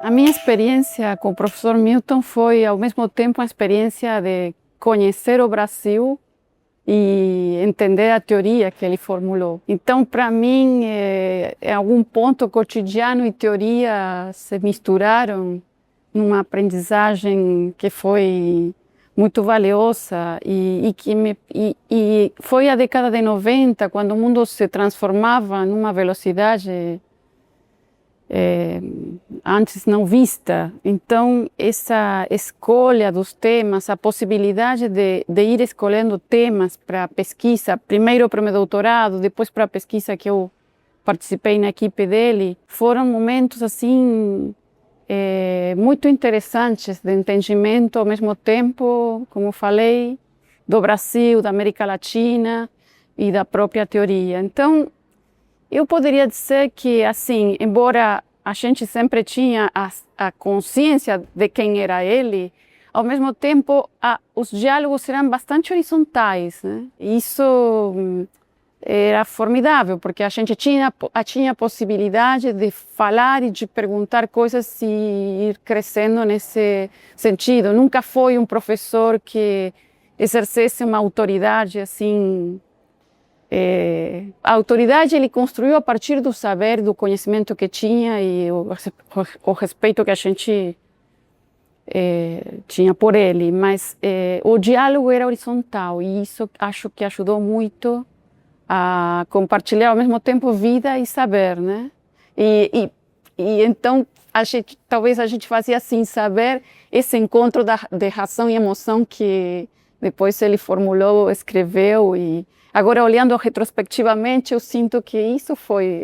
A minha experiência com o professor Milton foi, ao mesmo tempo, uma experiência de conhecer o Brasil e entender a teoria que ele formulou. Então, para mim, em algum ponto, cotidiano e teoria se misturaram numa aprendizagem que foi muito valiosa e foi a década de 90, quando o mundo se transformava numa velocidade antes não vista. Então, essa escolha dos temas, a possibilidade de ir escolhendo temas para pesquisa, primeiro para o meu doutorado, depois para a pesquisa que eu participei na equipe dele, foram momentos assim muito interessantes de entendimento, ao mesmo tempo, como falei, do Brasil, da América Latina e da própria teoria. Então, eu poderia dizer que, assim, embora a gente sempre tinha a consciência de quem era ele, ao mesmo tempo, os diálogos eram bastante horizontais, né? Isso era formidável, porque a gente tinha a possibilidade de falar e de perguntar coisas e ir crescendo nesse sentido. Nunca foi um professor que exercesse uma autoridade assim. A autoridade ele construiu a partir do saber, do conhecimento que tinha e o respeito que a gente tinha por ele, mas o diálogo era horizontal e isso acho que ajudou muito a compartilhar ao mesmo tempo vida e saber, né? E então talvez a gente fazia assim, saber esse encontro de razão e emoção que depois ele formulou, escreveu e agora olhando retrospectivamente eu sinto que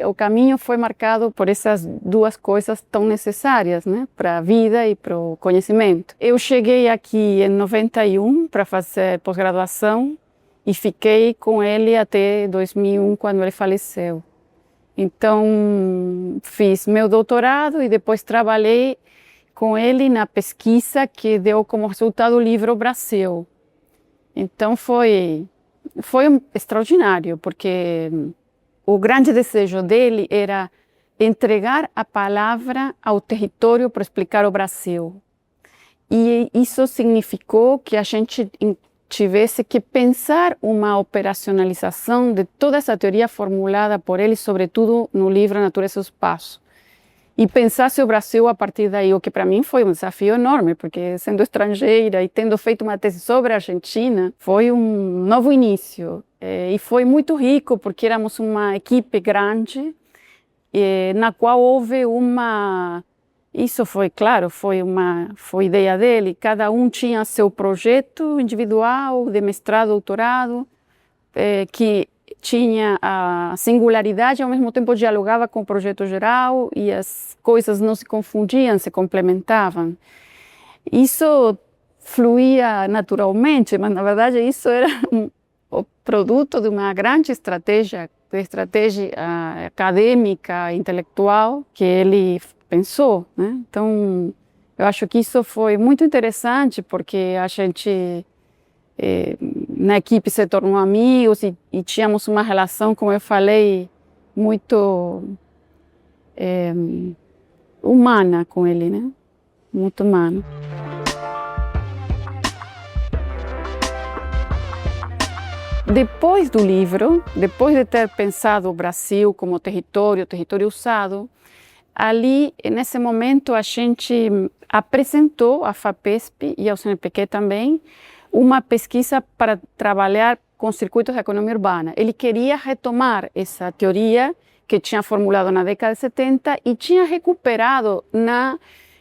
o caminho foi marcado por essas duas coisas tão necessárias, né, para a vida e para o conhecimento. Eu cheguei aqui em 91 para fazer pós-graduação e fiquei com ele até 2001 quando ele faleceu. Então fiz meu doutorado e depois trabalhei com ele na pesquisa que deu como resultado o livro Brasil. Então foi extraordinário, porque o grande desejo dele era entregar a palavra ao território para explicar o Brasil. E isso significou que a gente tivesse que pensar uma operacionalização de toda essa teoria formulada por ele, sobretudo no livro A Natureza do Espaço. E pensasse o Brasil a partir daí, o que para mim foi um desafio enorme, porque sendo estrangeira e tendo feito uma tese sobre a Argentina, foi um novo início. E foi muito rico, porque éramos uma equipe grande, na qual houve isso foi, claro, foi ideia dele, cada um tinha seu projeto individual, de mestrado, doutorado, que tinha a singularidade e ao mesmo tempo dialogava com o projeto geral e as coisas não se confundiam, se complementavam. Isso fluía naturalmente, mas na verdade isso era o produto de uma grande estratégia acadêmica, intelectual, que ele pensou, né? Então, eu acho que isso foi muito interessante, porque a gente na equipe se tornou amigos e tínhamos uma relação, como eu falei, muito humana com ele, né? Muito humana. Depois do livro, depois de ter pensado o Brasil como território usado, ali, nesse momento, a gente apresentou à FAPESP e ao CNPq também uma pesquisa para trabalhar com circuitos da economia urbana. Ele queria retomar essa teoria que tinha formulado na década de 70 e tinha recuperado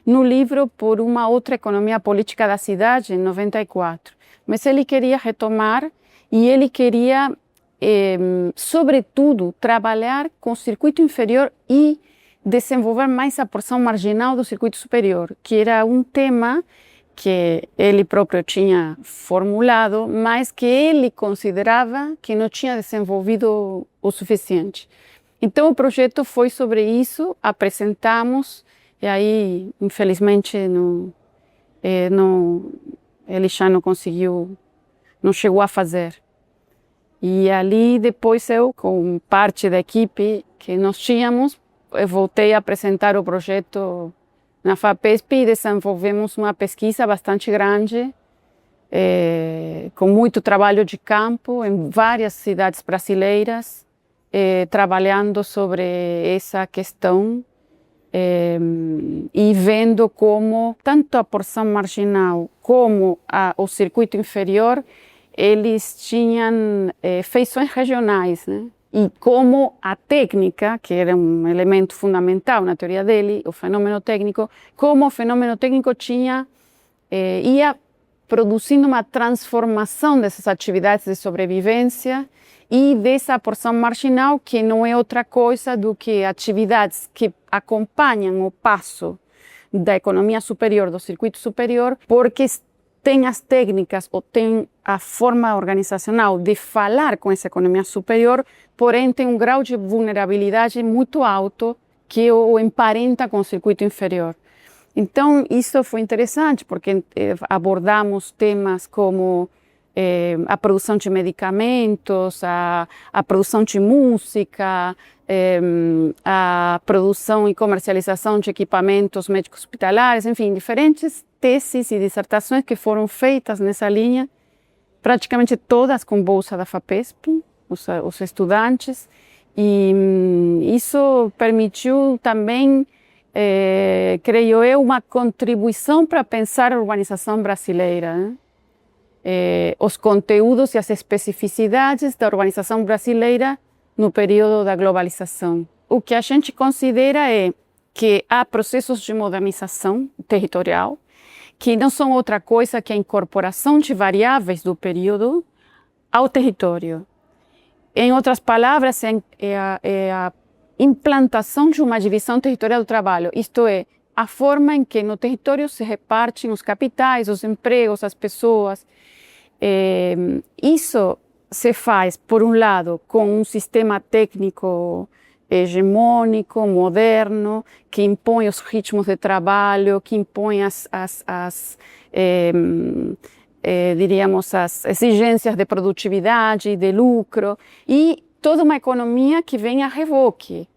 no livro por uma outra economia política da cidade, em 94. Mas ele queria retomar e ele queria, sobretudo, trabalhar com o circuito inferior e desenvolver mais a porção marginal do circuito superior, que era um tema que ele próprio tinha formulado, mas que ele considerava que não tinha desenvolvido o suficiente. Então o projeto foi sobre isso, apresentamos, e aí, infelizmente, ele já não conseguiu, não chegou a fazer. E ali depois eu, com parte da equipe que nós tínhamos, eu voltei a apresentar o projeto Na FAPESP desenvolvemos uma pesquisa bastante grande, com muito trabalho de campo em várias cidades brasileiras, trabalhando sobre essa questão e vendo como tanto a porção marginal como o circuito inferior, eles tinham feições regionais, né? E como a técnica, que era um elemento fundamental na teoria dele, o fenômeno técnico, como o fenômeno técnico ia produzindo uma transformação dessas atividades de sobrevivência e dessa porção marginal, que não é outra coisa do que atividades que acompanham o passo da economia superior, do circuito superior, porque tem as técnicas ou tem a forma organizacional de falar com essa economia superior, porém tem um grau de vulnerabilidade muito alto que o emparenta com o circuito inferior. Então, isso foi interessante, porque abordamos temas como a produção de medicamentos, a produção de música, a produção e comercialização de equipamentos médicos hospitalares, enfim, diferentes teses e dissertações que foram feitas nessa linha, praticamente todas com bolsa da FAPESP, os estudantes, e isso permitiu também, creio eu, uma contribuição para pensar a urbanização brasileira, né? Os conteúdos e as especificidades da urbanização brasileira no período da globalização. O que a gente considera é que há processos de modernização territorial, que não são outra coisa que a incorporação de variáveis do período ao território. Em outras palavras, é a implantação de uma divisão territorial do trabalho, isto é, a forma em que no território se repartem os capitais, os empregos, as pessoas. Isso se faz, por um lado, com um sistema técnico hegemônico, moderno, que impõe os ritmos de trabalho, que impõe diríamos, as exigências de produtividade, de lucro, e toda uma economia que vem a reboque.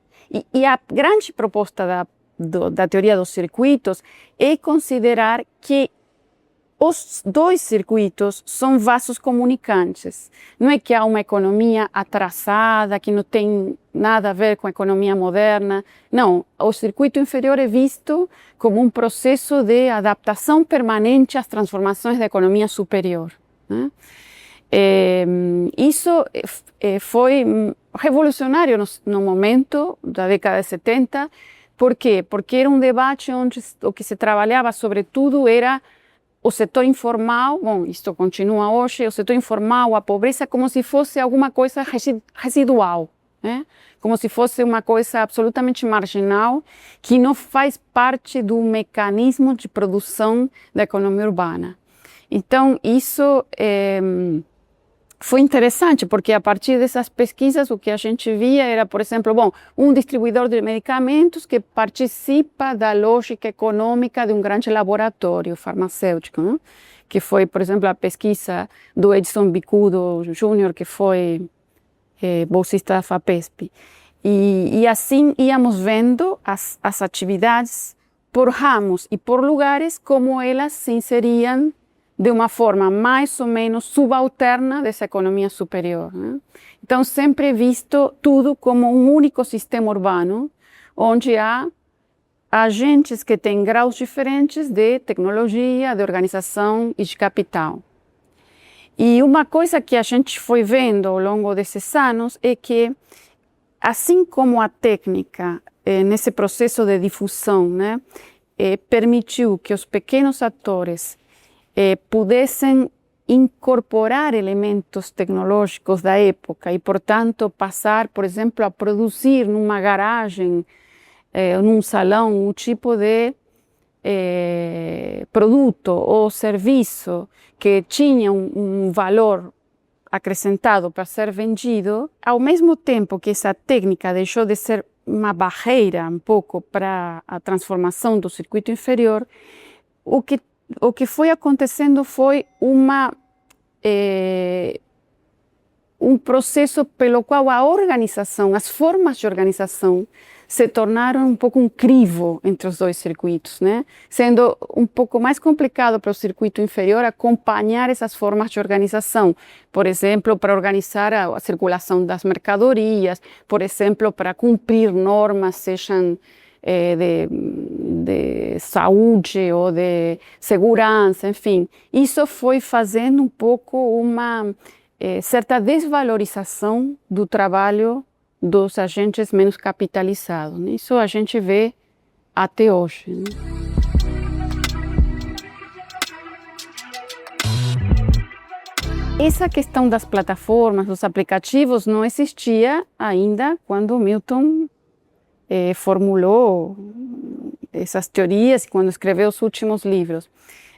E a grande proposta da teoria dos circuitos é considerar que os dois circuitos são vasos comunicantes. Não é que há uma economia atrasada, que não tem nada a ver com a economia moderna. Não, o circuito inferior é visto como um processo de adaptação permanente às transformações da economia superior, né? Isso foi revolucionário no momento da década de 70. Por quê? Porque era um debate onde o que se trabalhava sobretudo era o setor informal, bom, isto continua hoje, o setor informal, a pobreza, como se fosse alguma coisa residual, né? Como se fosse uma coisa absolutamente marginal, que não faz parte do mecanismo de produção da economia urbana. Então, isso foi interessante, porque a partir dessas pesquisas o que a gente via era, por exemplo, bom, um distribuidor de medicamentos que participa da lógica econômica de um grande laboratório farmacêutico, né? Que foi, por exemplo, a pesquisa do Edson Bicudo Júnior, que foi bolsista da FAPESP. E assim íamos vendo as atividades por ramos e por lugares, como elas se inseriam de uma forma mais ou menos subalterna dessa economia superior, né? Então, sempre é visto tudo como um único sistema urbano, onde há agentes que têm graus diferentes de tecnologia, de organização e de capital. E uma coisa que a gente foi vendo ao longo desses anos é que, assim como a técnica, nesse processo de difusão, né, permitiu que os pequenos atores pudessem incorporar elementos tecnológicos da época e, portanto, passar, por exemplo, a produzir numa garagem, num salão, um tipo de produto ou serviço que tinha um valor acrescentado para ser vendido, ao mesmo tempo que essa técnica deixou de ser uma barreira um pouco para a transformação do circuito inferior, o que foi acontecendo foi um processo pelo qual a organização, as formas de organização, se tornaram um pouco um crivo entre os dois circuitos, né? Sendo um pouco mais complicado para o circuito inferior acompanhar essas formas de organização. Por exemplo, para organizar a circulação das mercadorias, por exemplo, para cumprir normas, sejam de saúde ou de segurança, enfim. Isso foi fazendo um pouco uma certa desvalorização do trabalho dos agentes menos capitalizados, né? Isso a gente vê até hoje, né? Essa questão das plataformas, dos aplicativos, não existia ainda quando Milton formulou essas teorias, quando escreveu os últimos livros.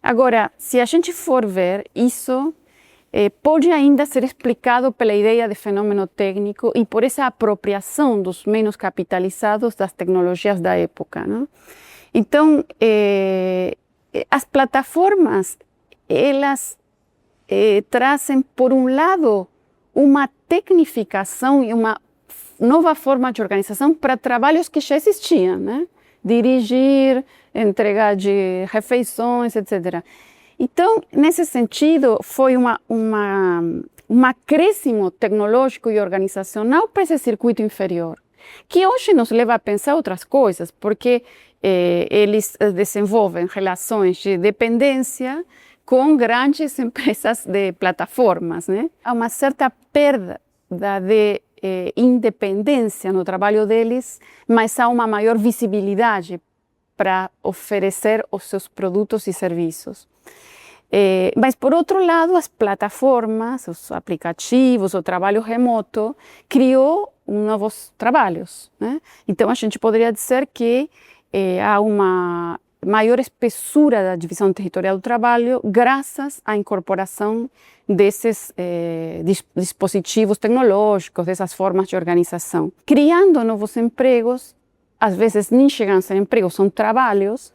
Agora, se a gente for ver isso, pode ainda ser explicado pela ideia de fenômeno técnico e por essa apropriação dos menos capitalizados das tecnologias da época, né? Então, as plataformas, elas trazem, por um lado, uma tecnificação e uma nova forma de organização para trabalhos que já existiam, né? Dirigir, entrega de refeições, etc. Então, nesse sentido, foi um acréscimo tecnológico e organizacional para esse circuito inferior, que hoje nos leva a pensar outras coisas, porque eles desenvolvem relações de dependência com grandes empresas de plataformas, né? Há uma certa perda de independência no trabalho deles, mas há uma maior visibilidade para oferecer os seus produtos e serviços. Mas, por outro lado, as plataformas, os aplicativos, o trabalho remoto, criou novos trabalhos, né? Então, a gente poderia dizer que há uma maior espessura da divisão territorial do trabalho graças à incorporação desses dispositivos tecnológicos, dessas formas de organização, criando novos empregos, às vezes nem chegam a ser empregos, são trabalhos.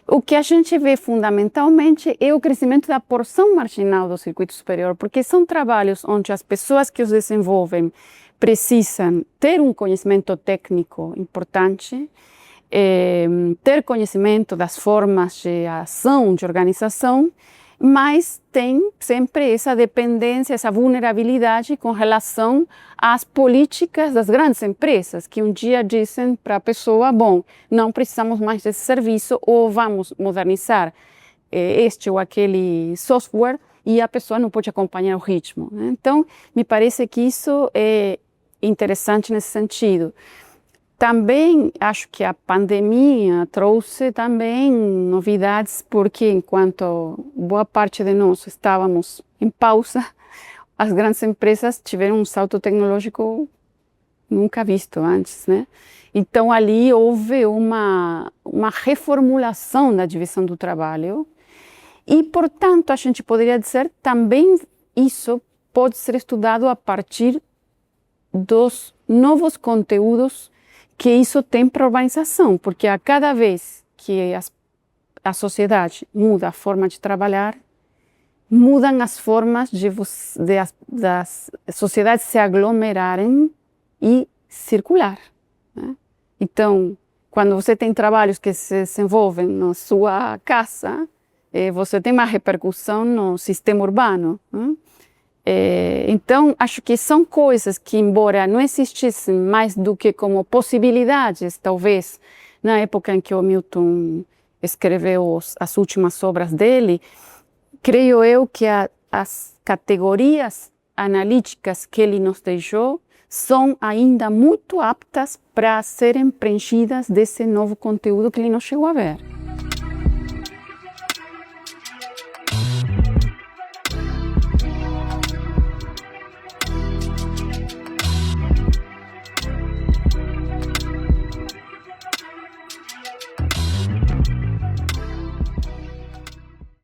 O que a gente vê fundamentalmente é o crescimento da porção marginal do circuito superior, porque são trabalhos onde as pessoas que os desenvolvem precisam ter um conhecimento técnico importante, ter conhecimento das formas de ação, de organização, mas tem sempre essa dependência, essa vulnerabilidade com relação às políticas das grandes empresas, que um dia dizem para a pessoa, bom, não precisamos mais desse serviço ou vamos modernizar este ou aquele software e a pessoa não pode acompanhar o ritmo, né? Então, me parece que isso é interessante nesse sentido. Também acho que a pandemia trouxe também novidades, porque enquanto boa parte de nós estávamos em pausa, as grandes empresas tiveram um salto tecnológico nunca visto antes, né? Então ali houve uma reformulação da divisão do trabalho e, portanto, a gente poderia dizer também isso pode ser estudado a partir dos novos conteúdos que isso tem para a urbanização, porque a cada vez que a sociedade muda a forma de trabalhar, mudam as formas das sociedades se aglomerarem e circular, né? Então, quando você tem trabalhos que se desenvolvem na sua casa, você tem uma repercussão no sistema urbano, né? Então, acho que são coisas que, embora não existissem mais do que como possibilidades, talvez, na época em que o Milton escreveu as últimas obras dele, creio eu que as categorias analíticas que ele nos deixou são ainda muito aptas para serem preenchidas desse novo conteúdo que ele não chegou a ver.